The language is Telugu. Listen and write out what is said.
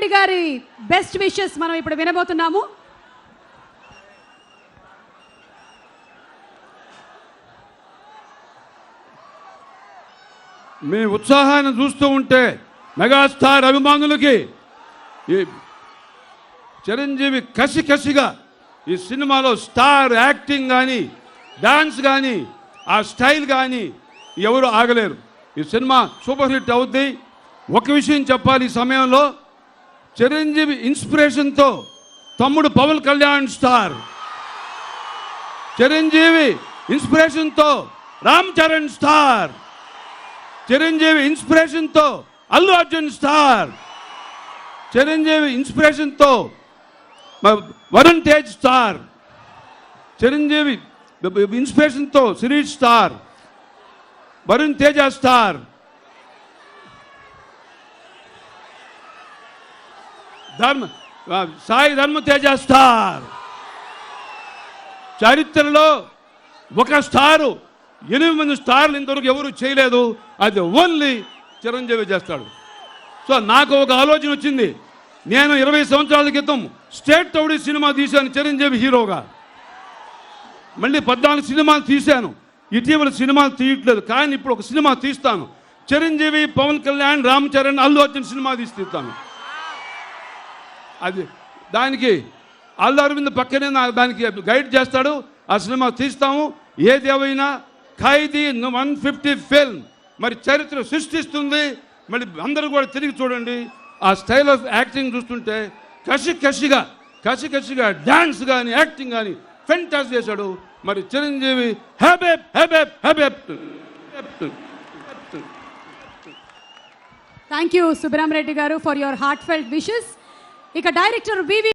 సుబ్రహ్మరెడ్డి గారి బెస్ట్ విషెస్ మనం ఇప్పుడు వినబోతున్నాము. మీ ఉత్సాహాన్ని చూస్తూ ఉంటే మెగాస్టార్ అభిమానులకి ఈ చిరంజీవి కసిగా ఈ సినిమాలో స్టార్ యాక్టింగ్ కానీ డాన్స్ కానీ ఆ స్టైల్ కానీ ఎవరు ఆగలేరు. ఈ సినిమా సూపర్ హిట్ అవుద్ది. ఒక విషయం చెప్పాలి, ఈ సమయంలో చిరంజీవి ఇన్స్పిరేషన్తో తమ్ముడు పవన్ కళ్యాణ్ స్టార్, చిరంజీవి ఇన్స్పిరేషన్తో రామ్ చరణ్ స్టార్, చిరంజీవి ఇన్స్పిరేషన్తో అల్లు అర్జున్ స్టార్, చిరంజీవి ఇన్స్పిరేషన్తో వరుణ్ తేజ్ స్టార్, చిరంజీవి ఇన్స్పిరేషన్తో Sirish star, Varun Teja star, Sai Dharam Teja star. చరిత్రలో ఒక స్టారు 8 స్టార్లు ఇంతవరకు ఎవరు చేయలేదు. అది ఓన్లీ చిరంజీవి చేస్తాడు. సో నాకు ఒక ఆలోచన వచ్చింది. నేను 20 సంవత్సరాల క్రితం స్టేట్ రౌడీ సినిమా తీశాను చిరంజీవి హీరోగా. మళ్ళీ 14 సినిమాలు తీశాను. ఇటీవల సినిమాలు తీయట్లేదు, కానీ ఇప్పుడు ఒక సినిమా తీస్తాను. చిరంజీవి, పవన్ కళ్యాణ్, రామ్ చరణ్, అల్లు అర్జున్ సినిమా తీస్తాను. అది దానికి అల్లు అరవింద్ పక్కనే దానికి గైడ్ చేస్తాడు. ఆ సినిమా తీస్తాము. ఏదేమైనా ఖైదీ 150 ఫిల్మ్ మరి చరిత్ర సృష్టిస్తుంది. మళ్ళీ అందరూ కూడా తిరిగి చూడండి. ఆ స్టైల్ ఆఫ్ యాక్టింగ్ చూస్తుంటే కసిగా డాన్స్ కానీ యాక్టింగ్ కానీ ఫెంటాస్ చేశాడు. మరి చిరంజీవి హ్యాబెప్. థ్యాంక్ యూ సుబ్రహ్మరెడ్డి గారు for your heart felt wishes. ఇక డైరెక్టర్ వివి